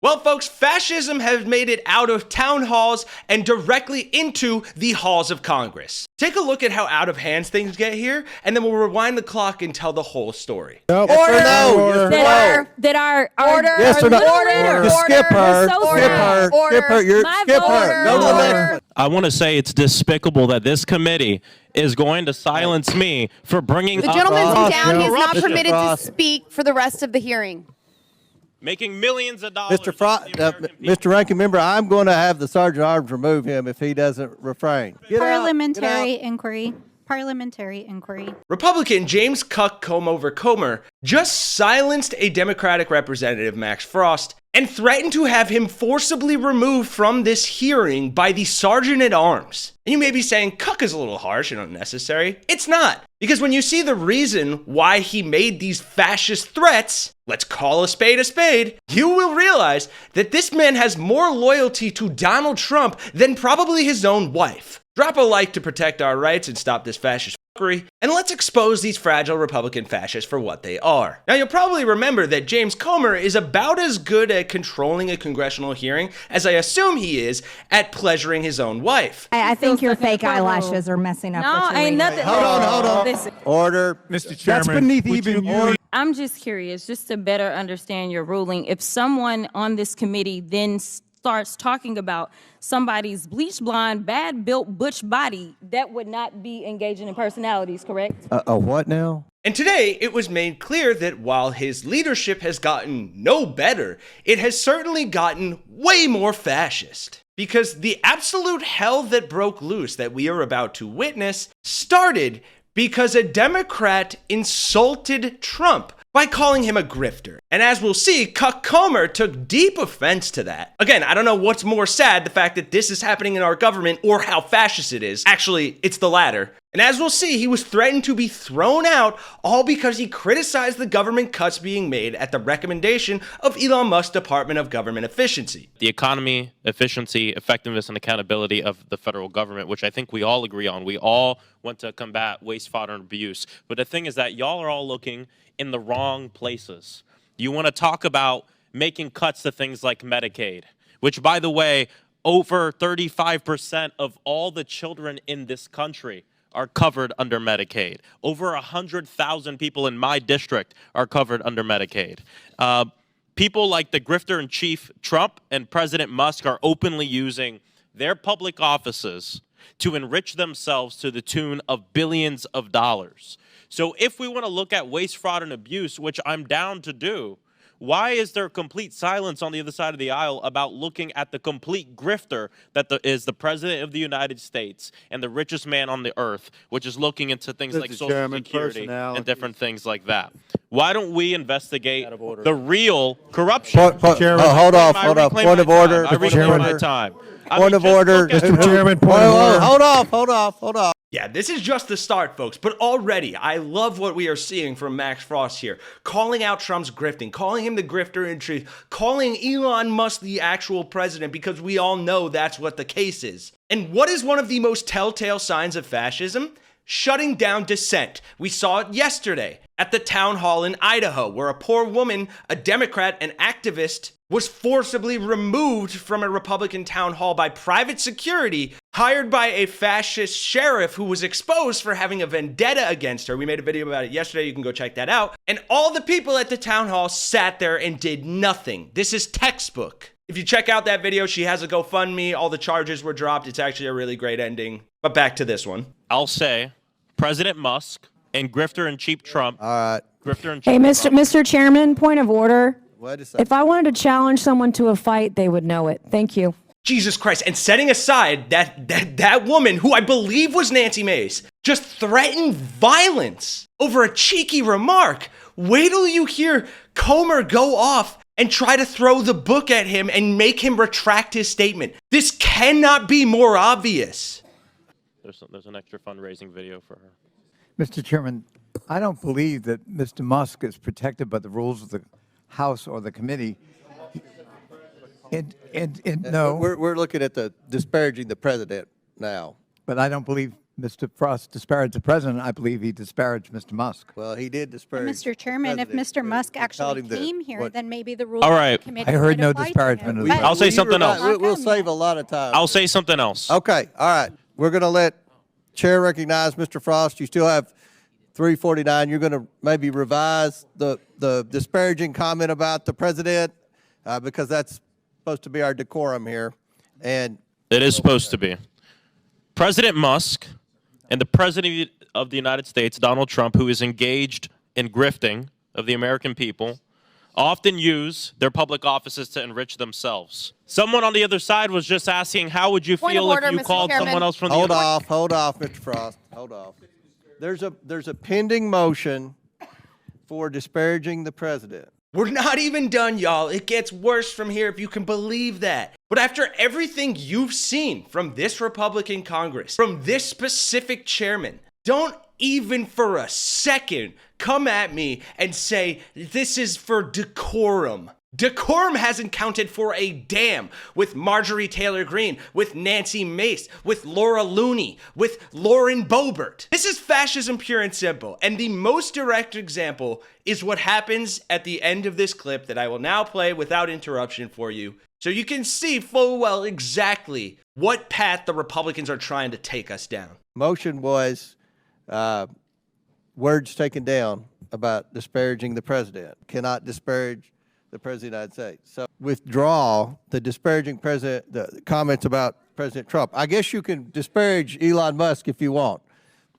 Well, folks, fascism has made it out of town halls and directly into the halls of Congress. Take a look at how out of hand things get here, and then we'll rewind the clock and tell the whole story. Nope. Order! That our Order! Yes or no? Order! Skip her. Skip her. Order! Skip her. You're skip her. No, no, no. I want to say it's despicable that this committee is going to silence me for bringing The up gentleman's down. He's not corruption. permitted to speak for the rest of the hearing. Making millions of dollars. Mr. Ranking Member, I'm going to have the Sergeant at Arms remove him if he doesn't refrain. Parliamentary inquiry. Parliamentary inquiry. Republican James Cuck Comer just silenced a Democratic representative, Max Frost, and threatened to have him forcibly removed from this hearing by the Sergeant at Arms. And you may be saying, Cuck is a little harsh and unnecessary. It's not. Because when you see the reason why he made these fascist threats, let's call a spade, you will realize that this man has more loyalty to Donald Trump than probably his own wife. Drop a like to protect our rights and stop this fascist fuckery, and let's expose these fragile Republican fascists for what they are. Now, you'll probably remember that James Comer is about as good at controlling a congressional hearing as I assume he is at pleasuring his own wife. I think your fake eyelashes are messing up. No, ain't nothing. Hold on. Listen, Order. Mr. Chairman, That's beneath even order. I'm just curious, just to better understand your ruling. If someone on this committee then starts talking about somebody's bleach blonde, bad built butch body, that would not be engaging in personalities, correct? A what now? And today, it was made clear that while his leadership has gotten no better, it has certainly gotten way more fascist. Because the absolute hell that broke loose that we are about to witness started because a Democrat insulted Trump by calling him a grifter. And as we'll see, Cuck Comer took deep offense to that. Again, I don't know what's more sad, the fact that this is happening in our government or how fascist it is. Actually, it's the latter. And as we'll see, he was threatened to be thrown out all because he criticized the government cuts being made at the recommendation of Elon Musk's Department of Government Efficiency. The economy, efficiency, effectiveness, and accountability of the federal government, which I think we all agree on. We all want to combat waste, fraud, and abuse. But the thing is that y'all are all looking in the wrong places. You want to talk about making cuts to things like Medicaid, which, by the way, over 35% of all the children in this country are covered under Medicaid. Over 100,000 people in my district are covered under Medicaid. People like the grifter-in-chief Trump and President Musk are openly using their public offices to enrich themselves to the tune of billions of dollars. So if we want to look at waste, fraud, and abuse, which I'm down to do, why is there complete silence on the other side of the aisle about looking at the complete grifter that is the President of the United States and the richest man on the earth, which is looking into things like Social Security and different things like that? Why don't we investigate the real corruption? Hold off. Point of order. I reclaim my time. Point of order. Mr. Chairman, point of order. Hold off. Yeah, this is just the start, folks, but already I love what we are seeing from Max Frost here. Calling out Trump's grifting, calling him the grifter in chief, calling Elon Musk the actual president, because we all know that's what the case is. And what is one of the most telltale signs of fascism? Shutting down dissent. We saw it yesterday at the town hall in Idaho, where a poor woman, a Democrat, an activist, was forcibly removed from a Republican town hall by private security hired by a fascist sheriff who was exposed for having a vendetta against her. We made a video about it yesterday. You can go check that out. And all the people at the town hall sat there and did nothing. This is textbook. If you check out that video, she has a GoFundMe. All the charges were dropped. It's actually a really great ending. But back to this one. I'll say President Musk and grifter-in-chief Trump. All right. Grifter-in-chief Hey, Trump. Mr. Chairman, point of order. Wait a second. If I wanted to challenge someone to a fight, they would know it. Thank you. Jesus Christ. And setting aside that woman, who I believe was Nancy Mace, just threatened violence over a cheeky remark. Wait till you hear Comer go off and try to throw the book at him and make him retract his statement. This cannot be more obvious. There's an extra fundraising video for her. Mr. Chairman, I don't believe that Mr. Musk is protected by the rules of the House or the committee. No. We're looking at the disparaging the president now. But I don't believe Mr. Frost disparaged the president, I believe he disparaged Mr. Musk. Well, he did disparage. Mr. Chairman, if President. Mr. Musk He called actually him the- came here, what- then maybe the rules All right. committee I heard would no apply to disparagement him. of the But- president. I'll say something else. We'll save a lot of time. I'll say something else. Okay, all right. We're going to let Chair recognize Mr. Frost. You still have 3:49. You're going to maybe revise the disparaging comment about the president because that's supposed to be our decorum here. And It is supposed to be. President Musk and the President of the United States, Donald Trump, who is engaged in grifting of the American people, often use their public offices to enrich themselves. Someone on the other side was just asking, how would you Point of feel order, if you Mr. called Chairman. someone else from the hold other? off, Mr. Frost. Hold off. There's a pending motion for disparaging the president. We're not even done, y'all. It gets worse from here, if you can believe that. But after everything you've seen from this Republican Congress, from this specific chairman, don't even for a second come at me and say this is for decorum. Decorum hasn't counted for a damn with Marjorie Taylor Greene, with Nancy Mace, with Laura Looney, with Lauren Boebert. This is fascism pure and simple. And the most direct example is what happens at the end of this clip that I will now play without interruption for you. So you can see full well exactly what path the Republicans are trying to take us down. Motion was words taken down about disparaging the president. Cannot disparage the President of the United States. So withdraw the disparaging president, the comments about President Trump. I guess you can disparage Elon Musk if you want.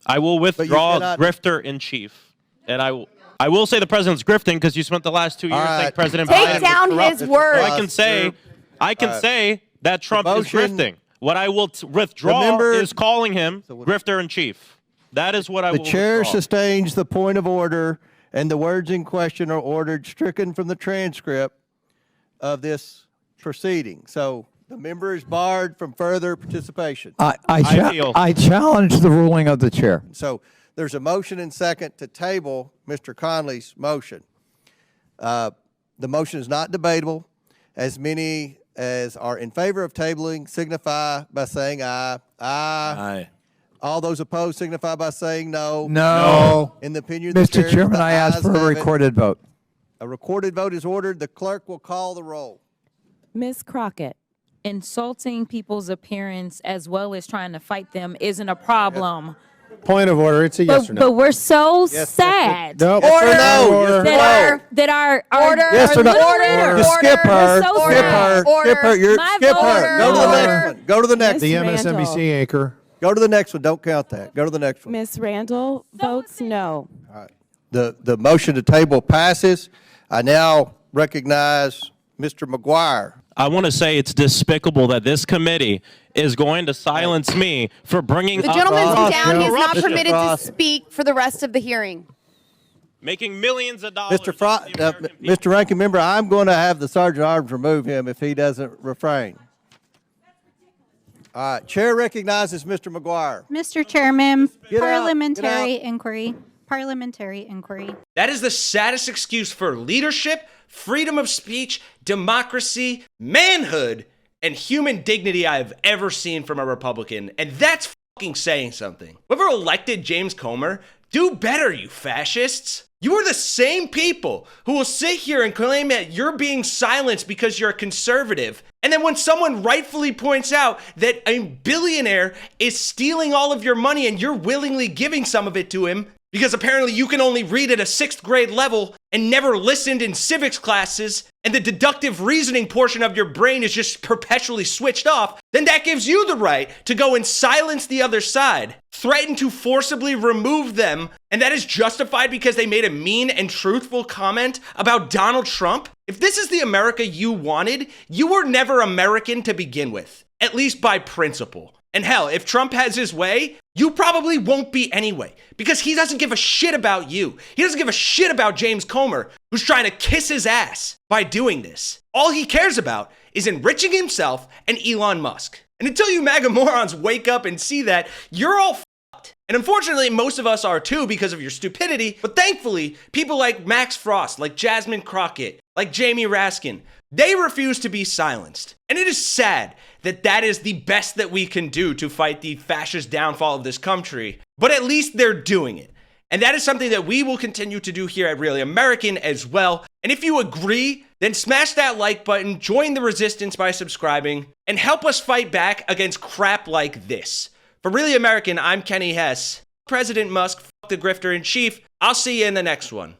I will withdraw cannot- grifter in chief. And I will say the president's grifting because you spent the last 2 years All right. saying President Take Biden down was his corrupt. words. I can say that Trump is motion- grifting. What I will withdraw Remember- is calling him grifter in chief. That is what I The will chair withdraw. sustains the point of order, and the words in question are ordered stricken from the transcript of this proceeding. So the member is barred from further participation. I challenge the ruling of the chair. So there's a motion and second to table Mr. Conley's motion. The motion is not debatable. As many as are in favor of tabling signify by saying aye. Aye. All those opposed signify by saying no. No. In the opinion of the chair, Mr. Chairman, the I ask ayes for a have it. recorded vote. A recorded vote is ordered. The clerk will call the roll. Ms. Crockett. Insulting people's appearance as well as trying to fight them isn't a problem. Point of order. It's a yes or no. But we're so Yes, sad No. Yes or no? that our Order. Yes or no? little Order. leader- Just skip her. so Skip her. sad. Skip her. You're My skip vote. her. Go to the Order. next one. Go to the next The one. MSNBC anchor. Go to the next one. Don't count that. Go to the next one. Ms. Randall votes no. The motion to table passes. I now recognize Mr. McGuire. I want to say it's despicable that this committee is going to silence me for bringing The up gentleman's Frost, down. He's not Mr. permitted to Frost. speak for the rest of the hearing. making millions of dollars. Mr. Frost, off the American people. Mr. Ranking Member, I'm going to have the Sergeant at Arms remove him if he doesn't refrain. All right, Chair recognizes Mr. McGuire. Mr. Chairman, Get out. parliamentary Get out. inquiry. Parliamentary inquiry. That is the saddest excuse for leadership, freedom of speech, democracy, manhood, and human dignity I have ever seen from a Republican. And that's fucking saying something. Whoever elected James Comer, do better, you fascists. You are the same people who will sit here and claim that you're being silenced because you're a conservative. And then when someone rightfully points out that a billionaire is stealing all of your money and you're willingly giving some of it to him, because apparently you can only read at a 6th grade level and never listened in civics classes, and the deductive reasoning portion of your brain is just perpetually switched off, then that gives you the right to go and silence the other side, threaten to forcibly remove them, and that is justified because they made a mean and truthful comment about Donald Trump? If this is the America you wanted, you were never American to begin with, at least by principle. And hell, if Trump has his way, you probably won't be anyway, because he doesn't give a shit about you. He doesn't give a shit about James Comer, who's trying to kiss his ass by doing this. All he cares about is enriching himself and Elon Musk. And until you MAGA morons wake up and see that, you're all fucked. And unfortunately, most of us are too because of your stupidity. But thankfully, people like Max Frost, like Jasmine Crockett, like Jamie Raskin, They refuse to be silenced. And it is sad that that is the best that we can do to fight the fascist downfall of this country, but at least they're doing it. And that is something that we will continue to do here at Really American as well. And if you agree, then smash that like button, join the resistance by subscribing, and help us fight back against crap like this. For Really American, I'm Kenny Hesse. President Musk, fuck the grifter in chief. I'll see you in the next one.